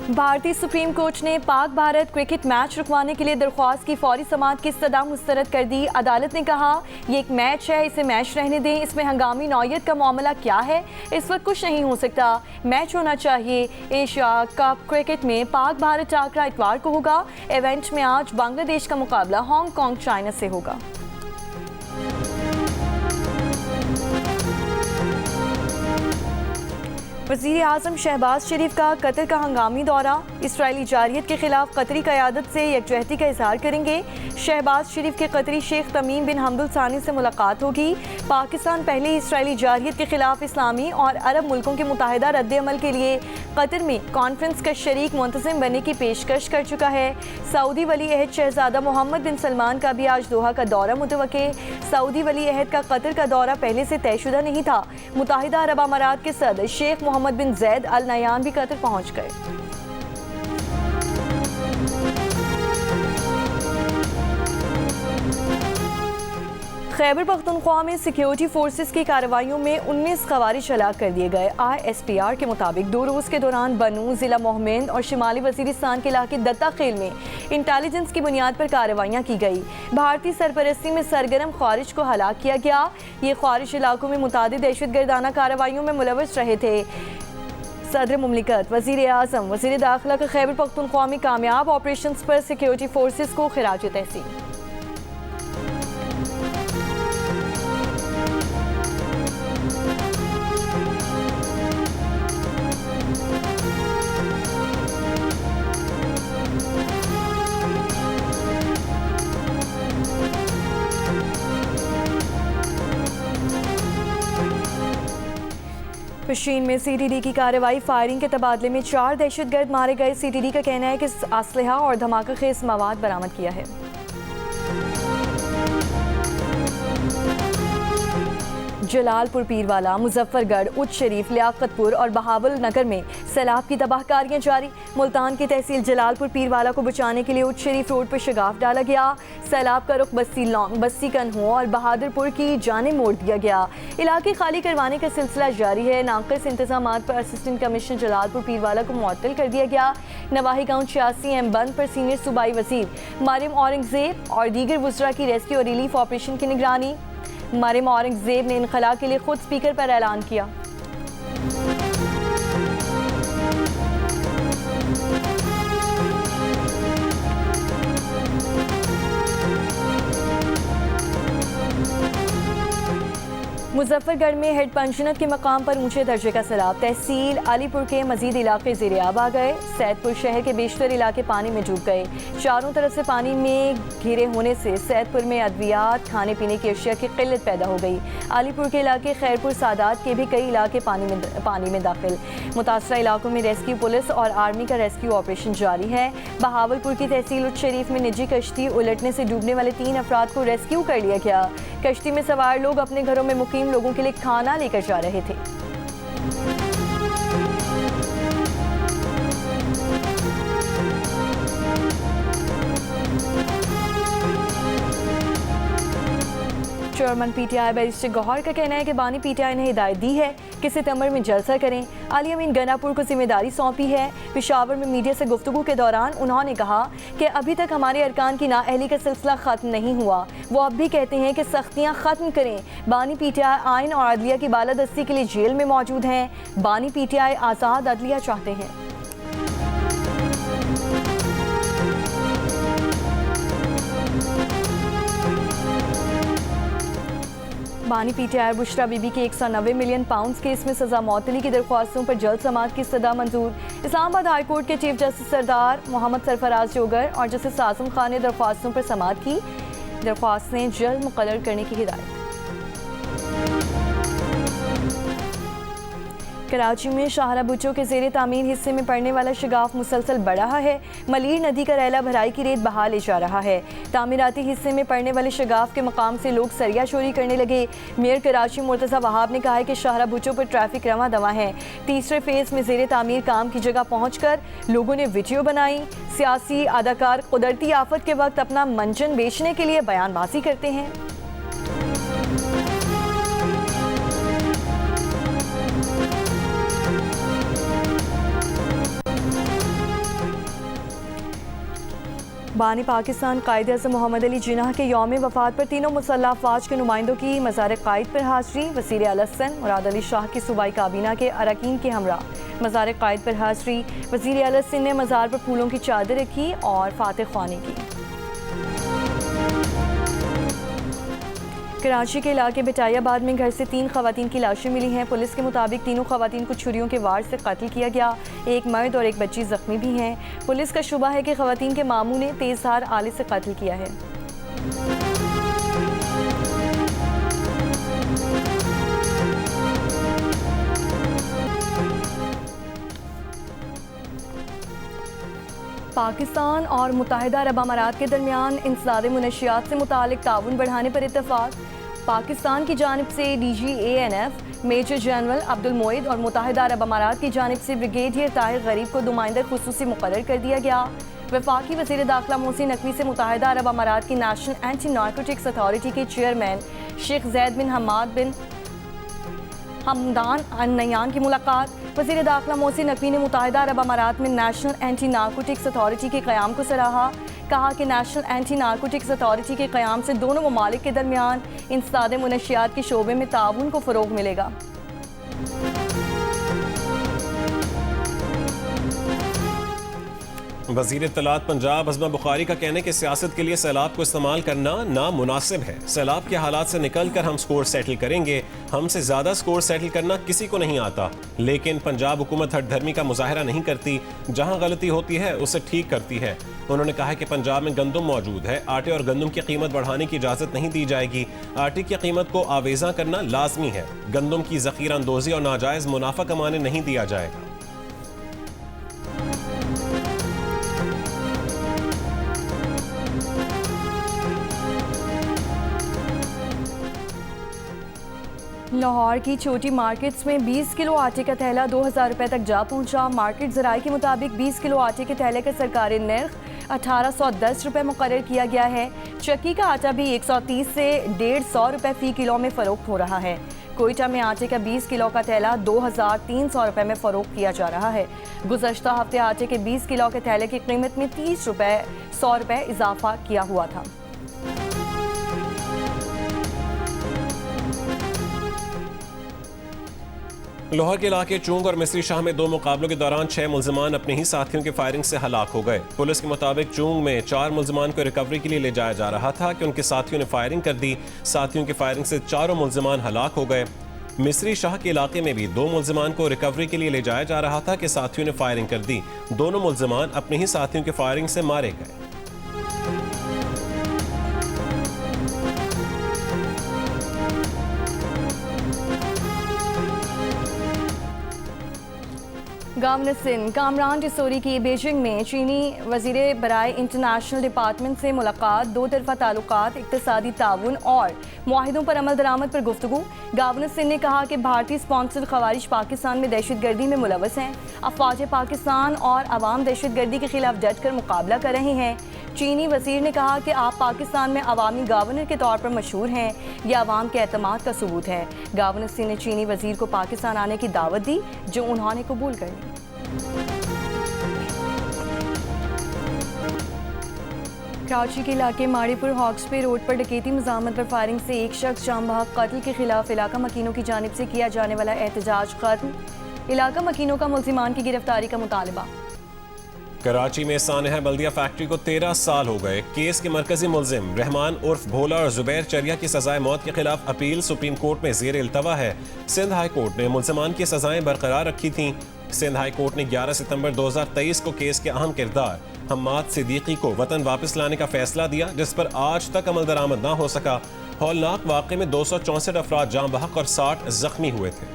भारतीय supreme court ने Pak Bharat cricket match रुकवाने के लिए दरख्वास्त की फौरी समाअत की सदा मुस्तरद कर दी। अदालत ने कहा ये एक मैच है, इसे मैच रहने दें, इसमें हंगामी नौयत का मामला क्या है, इस वक्त कुछ नहीं हो सकता, मैच होना चाहिए। एशिया कप क्रिकेट में पाक भारत टाकरा इतवार को होगा। इवेंट में आज बांग्लादेश का मुकाबला हांगकांग चाइना से होगा। वज़ीर आज़म शहबाज शरीफ का कतर का हंगामी दौरा। इसराइली जारियत के खिलाफ कतरी क़यादत से यकजहती का इजहार करेंगे। शहबाज शरीफ के कतरी शेख तमीम बिन हमदुल सानी से मुलाकात होगी। पाकिस्तान पहले ही इसराइली जारियत के खिलाफ इस्लामी और अरब मुल्कों के मुताहिदा रद्द-ए-अमल के लिए कतर में कॉन्फ्रेंस का शरीक मुंतज़िम बनने की पेशकश कर चुका है। सऊदी वली अहद शहजादा मोहम्मद बिन सलमान का भी आज दोहा का दौरा मुतवक्के। सऊदी वली अहद का कतर का दौरा पहले से तयशुदा नहीं था। मुताहिदा अरब अमारात के सदर शेख मोहम्मद बिन जैद अल नयान भी कतर पहुंच गए। खैबर पख्तूनख्वा में सिक्योरिटी फोर्सेस की कार्रवाइयों में 19 खवारिज हलाक कर दिए गए। ISPR के मुताबिक 2 रोज़ के दौरान बनू, ज़िला मोहम्मद और शिमाली वज़ीरिस्तान के इलाके दत्ता खेल में इंटेलिजेंस की बुनियाद पर कार्रवाइयाँ की गई। भारतीय सरपरस्ती में सरगर्म ख्वारिज को हलाक किया गया। ये ख्वारिज इलाकों में मुतादिद दहशतगर्दाना कार्रवाइयों में मुलव्वस रहे थे। सदर मुमलिकत वज़ीर आज़म वज़ीर दाखिला का खैबर पख्तूनख्वा में कामयाब ऑपरेशंस पर सिक्योरिटी फोर्सेस को खिराज तहसीन। पशीन में CTD की कार्रवाई। फायरिंग के तबादले में 4 दहशतगर्द मारे गए। CTD का कहना है कि असलहा और धमाका खेज मवाद बरामद किया है। जलालपुर पीरवाला, मुजफ्फरगढ़, उच्च शरीफ, लियाकतपुर और बहावल नगर में सैलाब की तबाहकारियां जारी। मुल्तान की तहसील जलालपुर पीरवाला को बचाने के लिए उच्च शरीफ रोड पर शगाफ डाला गया। सैलाब का रुख बस्ती लौंग, बस्ती कन्हो और बहादुरपुर की जानिब मोड़ दिया गया। इलाके खाली करवाने का सिलसिला जारी है। नाक़िस इंतजामात पर असिस्टेंट कमिश्नर जलालपुर पीरवाला को मुअत्तल कर दिया गया। नवाही गाँव 86M बंद पर सीनियर सूबाई वज़ीर मरियम औरंगज़ेब और दीगर वुज़रा की रेस्क्यू और रिलीफ ऑपरेशन की निगरानी। मरियम औरंगज़ेब ने इनखला के लिए खुद स्पीकर पर ऐलान किया। मुजफ्फरगढ़ में हेड पंचनत के मकाम पर ऊंचे दर्जे का सैलाब। तहसील अलीपुर के मजीद इलाके ज़ेरे आब आ गए। सैदपुर शहर के बेशतर इलाके पानी में डूब गए। चारों तरफ से पानी में घिरे होने से सैदपुर में अद्वियात, खाने पीने की अशिया की किल्लत पैदा हो गई। अलीपुर के इलाके खैरपुर सादात के भी कई इलाके पानी में दाखिल। मुतासरा इलाकों में रेस्क्यू पुलिस और आर्मी का रेस्क्यू ऑपरेशन जारी है। बहावलपुर की तहसील उच्च शरीफ में निजी कश्ती उलटने से डूबने वाले 3 अफराद को रेस्क्यू कर लिया गया। कश्ती में सवार लोग अपने घरों में मुकीम लोगों के लिए खाना लेकर जा रहे थे। चेयरमैन PTI बैरिस्टर गौहर का कहना है कि बानी PTI ने हिदायत दी है कि सितंबर में जलसा करें। अली अमीन गनापुर को जिम्मेदारी सौंपी है। पेशावर में मीडिया से गुफ्तगू के दौरान उन्होंने कहा कि अभी तक हमारे अरकान की नाअहली का सिलसिला ख़त्म नहीं हुआ। वो अब भी कहते हैं कि सख्तियाँ ख़त्म करें। बानी PTI आइन और अदलिया की बालादस्ती के लिए जेल में मौजूद हैं। बानी PTI आज़ाद अदलिया चाहते हैं। बानी PTI बुशरा बीबी के 190 मिलियन पाउंड केस में सजा मौतली की दरख्वास्तों पर जल्द समाअत की सदा मंजूर। इस्लामाबाद हाई कोर्ट के चीफ जस्टिस सरदार मोहम्मद सरफराज जोगर और जस्टिस आजम खान ने दरख्वास्तों पर समाअत की। दरख्वास्तें जल्द मुकर्रर करने की हिदायत। कराची में शाहरा बुचो के ज़ेरे तामीर हिस्से में पड़ने वाला शगाफ मुसलसल बढ़ रहा है। मलीर नदी का रैला भराई की रेत बहा ले जा रहा है। तामीराती हिस्से में पड़ने वाले शगाफ के मकाम से लोग सरिया चोरी करने लगे। मेयर कराची मुर्तज़ा वहाब ने कहा है कि शाहरा बुचो पर ट्रैफिक रवा दवा है। तीसरे फेज़ में ज़ेरे तामीर काम की जगह पहुँच कर लोगों ने वीडियो बनाई। सियासी अदाकार कुदरती आफत के वक्त अपना मंजन बेचने के लिए बयानबाजी करते हैं। बानी पाकिस्तान कायद अज़म मोहम्मद अली जिन्नाह के यौम वफ़ात पर तीनों मुसल्लह अफ़वाज के नुमाइंदों की मज़ार क़ायद पर हाज़री। वज़ीर आला सिंध मुराद अली शाह की सूबाई काबीना के अरकान के हमरा मज़ार क़ायद पर हाज़री। वज़ीर आला सिंध ने मज़ार पर फूलों की चादर रखी और फातिह ख्वानी की। कराची के इलाके बिटायाबाद में घर से 3 खवातीन की लाशें मिली हैं। पुलिस के मुताबिक तीनों खवातीन को छुरियों के वार से कत्ल किया गया। एक मर्द और एक बच्ची जख्मी भी हैं। पुलिस का शुबा है कि खवातीन के मामू ने तेजधार आले से कत्ल किया है। पाकिस्तान और मुत्तहिदा अरब अमारात के दरमियान इंसदाद मुनशियात से मुतालिक ताउन बढ़ाने पर इत्तफाक। पाकिस्तान की जानिब से DGANF major general Abdul Moid और मुत्तहिदा अरब अमारात की जानिब से ब्रिगेडियर ताहिर गरीब को नुमाइंदा खुसूसी मुकर्रर कर दिया गया। वफाकी वज़ीर दाखिला मोहसिन नकवी से मुत्तहिदा अरब अमारात की नेशनल एंटी नारकोटिक्स अथॉरिटी के चेयरमैन शेख जैद बिन हमाद बिन हमदान अन नयान की मुलाकात। वज़ीर दाखिला मोहसिन नकवी ने मुत्तहिदा अरब अमारात में नेशनल एंटी नारकोटिक्स अथॉरिटी के क़याम को सराहा। कहा कि नेशनल एंटी नारकोटिक्स अथॉरिटी के क़याम से दोनों ममालिक के दरमियान इंसदाद मुनशियात के शोबे में ताउन को फ़रोग़ मिलेगा। वज़ीर इत्तलात पंजाब अज़मा बुखारी का कहना है कि सियासत के लिए सैलाब को इस्तेमाल करना नामुनासिब है। सैलाब के हालात से निकल कर हम स्कोर सेटल करेंगे। हमसे ज़्यादा स्कोर सेटल करना किसी को नहीं आता, लेकिन पंजाब हुकूमत हट धर्मी का मुजाहरा नहीं करती। जहाँ गलती होती है उसे ठीक करती है। उन्होंने कहा कि पंजाब में गंदम मौजूद है। आटे और गंदम की कीमत बढ़ाने की इजाज़त नहीं दी जाएगी। आटे की कीमत को आवेज़ा करना लाजमी है। गंदम की ज़ख़ीरा अंदोज़ी और नाजायज़ मुनाफा कमाने नहीं दिया जाएगा। लाहौर की छोटी मार्केट्स में 20 किलो आटे का थैला 2000 रुपये तक जा पहुंचा। मार्केट ज़राए के मुताबिक 20 किलो आटे के थैले का सरकारी निर्ख 1810 रुपये मुकर्रर किया गया है। चक्की का आटा भी 130 से 150 रुपये फ़ी किलो में फ़रोख्त हो रहा है। कोयटा में आटे का 20 किलो का थैला 2300 रुपये में फ़रोख्त किया जा रहा है। गुज़श्ता हफ्ते आटे के 20 किलो के थैले की कीमत में 30 रुपये 100 रुपये इजाफा किया हुआ था। लाहौर के इलाके चूंग और मिस्री शाह में 2 मुकाबलों के दौरान 6 मुल्ज़मान अपने ही साथियों की फायरिंग से हलाक हो गए। पुलिस के मुताबिक चूंग में 4 मुल्ज़मान को रिकवरी के लिए ले जाया जा रहा था कि उनके साथियों ने फायरिंग कर दी। साथियों की फायरिंग से 4 मुल्ज़मान हलाक हो गए। मिस्री शाह के इलाके में भी 2 मुल्ज़मान को रिकवरी के लिए ले जाया जा रहा था कि साथियों ने फायरिंग कर दी। दोनों मुल्ज़मान अपने ही साथियों की फायरिंग से मारे गए। गवर्नर सिंध कामरान टिसोरी की बीजिंग में चीनी वज़ीर बराए इंटरनेशनल डिपार्टमेंट से मुलाकात। 2 तरफ़ा ताल्लुकात, इक़्तिसादी ताउन और मुआहिदों पर अमल दरामद पर गुफ्तगू। गवर्नर सिंध ने कहा कि भारतीय स्पॉन्सर्ड ख़वारिज पाकिस्तान में दहशतगर्दी में मुलव्वस हैं। अफ़वाज पाकिस्तान और अवाम दहशतगर्दी के खिलाफ डट कर मुकाबला कर रहे हैं। चीनी वज़ीर ने कहा कि आप पाकिस्तान में अवामी गवर्नर के तौर पर मशहूर हैं। यह अवाम के एतमाद का सबूत है। गवर्नर सिंह ने चीनी वज़ीर को पाकिस्तान आने की दावत दी, जो उन्होंने कबूल कर ली। कराची के इलाके माड़ीपुर हॉक्सपे रोड पर डकैती मज़ामत पर फायरिंग से एक शख्स जाम बहक कत्ल के खिलाफ इलाका मकीनों की जानिब से किया जाने वाला एहतजाज खत्म। इलाका मकीनों का मुल्ज़िमान की गिरफ्तारी का मुतालबा। कराची में सानहा बल्दिया फैक्ट्री को 13 साल हो गए। केस के मरकजी मुल्जिम रहमान उर्फ भोला और जुबैर चरिया की सजाए मौत के खिलाफ अपील सुप्रीम कोर्ट में ज़ेर इल्तवा है। सिंध हाई कोर्ट ने मुल्जिमान की सजाएं बरकरार रखी थीं। सिंध हाई कोर्ट ने 11 सितंबर 2023 को केस के अहम किरदार हम्माद सिद्दीकी को वतन वापस लाने का फैसला दिया, जिस पर आज तक अमल दरामद न हो सका। हौलनाक वाक़े में 264 अफराद जाँ बहक और 60 जख्मी हुए थे।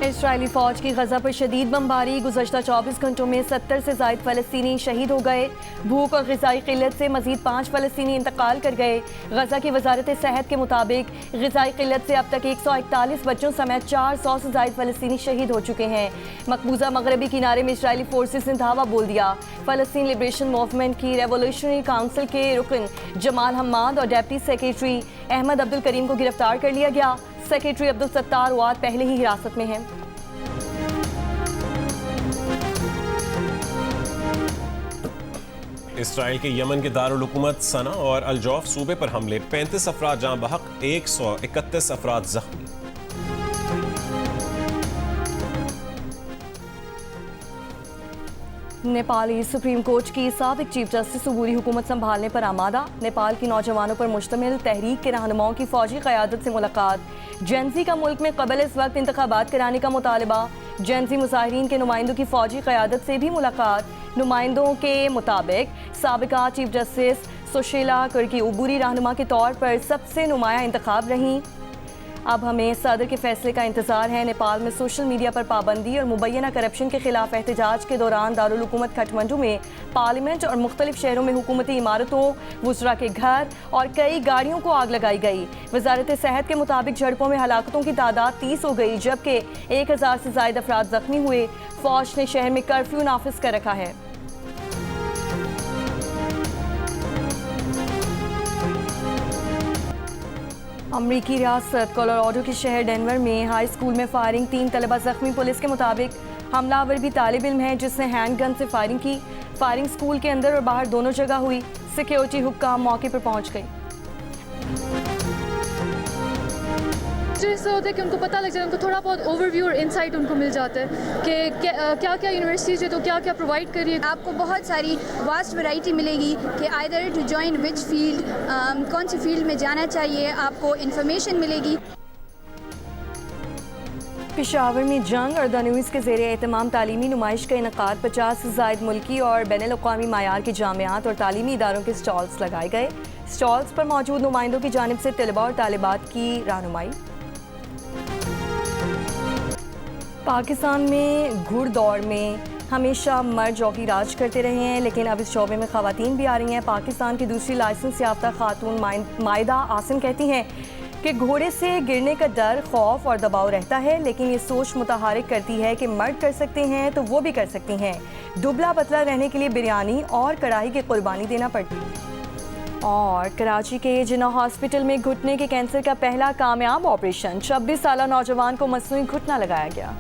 इस्राएली फौज की गजा पर शदीद बमबारी। गुज़श्ता 24 घंटों में 70 से ज़ायद फ़लस्तीनी शहीद हो गए। भूख और ग़िज़ाई क़िल्लत से मज़ीद 5 फ़लस्तीनी इंतकाल कर गए। गजा की वजारत सेहत के मुताबिक ग़िज़ाई क़िल्लत से अब तक 141 बच्चों समेत 400 से ज़ायद फ़लस्तीनी शहीद हो चुके हैं। मकबूजा मगरबी किनारे में इस्राएली फोर्सेस ने धावा बोल दिया। फ़लस्तीन लिबरेशन मूवमेंट की रेवोल्यूशनरी काउंसिल के रुकन जमाल हम्माद और डेप्टी सेक्रेटरी अहमद अब्दुल करीम को गिरफ्तार कर लिया गया। सेक्रेटरी अब्दुल सत्तार वाद पहले ही हिरासत में हैं। इसराइल के यमन के दारुल हुकूमत सना और अल-जौफ सूबे पर हमले, 35 अफराद जाँ बहक, 131 अफराद जख्मी। नेपाली सुप्रीम कोर्ट की साबिक चीफ जस्टिस अबूरी हुकूमत संभालने पर आमादा। नेपाल की नौजवानों पर मुश्तमिल तहरीक के रहनुमाओं की फौजी क़यादत से मुलाकात। जेंजी का मुल्क में क़बल इस वक्त इंतखाबात कराने का मुतालबा। जेंजी मुजाहिरीन के नुमाइंदों की फौजी क़यादत से भी मुलाकात। नुमाइंदों के मुताबिक साबिका चीफ जस्टिस सुशीला कुर्की अबूरी रहनुमा के तौर पर सबसे नुमाया इंतखाब रहीं। अब हमें सदर के फैसले का इंतजार है। नेपाल में सोशल मीडिया पर पाबंदी और मुबैना करप्शन के खिलाफ एहतजाज के दौरान दारुल हुकूमत काठमांडू में पार्लियामेंट और मुख्तलिफ शहरों में हुकूमती इमारतों, वुज़रा के घर और कई गाड़ियों को आग लगाई गई। वजारत सेहत के मुताबिक झड़पों में हलाकतों की तादाद 30 हो गई, जबकि 1000 से ज़ायद अफराद जख्मी हुए। फौज ने शहर में कर्फ्यू नाफिज कर रखा है। अमरीकी रियासत कोलोराडो के शहर डेनवर में हाई स्कूल में फायरिंग, 3 तलबा जख्मी। पुलिस के मुताबिक हमलावर भी तालिब इल्म है जिसने हैंड गन से फायरिंग की। फायरिंग स्कूल के अंदर और बाहर दोनों जगह हुई। सिक्योरिटी हुक्काम मौके पर पहुंच गई। इससे होता है कि उनको पता लग जाता है, उनको थोड़ा बहुत ओवरव्यू और इनसाइट उनको मिल जाता है कि क्या क्या यूनिवर्सिटीज़ है तो क्या क्या प्रोवाइड कर रही है। आपको बहुत सारी वास्ट वैरायटी मिलेगी कि either to join which field, कौन सी फील्ड में जाना चाहिए, आपको इंफॉर्मेशन मिलेगी। पेशावर में जंग और दनूस के ज़ेरे एहतमाम तालीमी नुमाइश का इनकाद। 50 से ज़ायद मुल्की और बैनुल अक़वामी मायार की जामियात और तालीमी इदारों के स्टॉल्स लगाए गए। स्टॉल्स पर मौजूद नुमाइंदों की जानिब से तलबा और तालिबात की रहनुमाई। पाकिस्तान में घुड़दौड़ में हमेशा मर्द जॉकी राज करते रहे हैं, लेकिन अब इस शोबे में ख़वातीन भी आ रही हैं। पाकिस्तान की दूसरी लाइसेंस याफ्ता खातून मायदा आसिम कहती हैं कि घोड़े से गिरने का डर, खौफ और दबाव रहता है, लेकिन ये सोच मुतहारिक करती है कि मर्द कर सकते हैं तो वो भी कर सकती हैं। दुबला पतला रहने के लिए बिरयानी और कढ़ाई की कुर्बानी देना पड़ती है। और कराची के जिन्ना हॉस्पिटल में घुटने के कैंसर का पहला कामयाब ऑपरेशन, 26 साला नौजवान को मसनूई घुटना लगाया गया।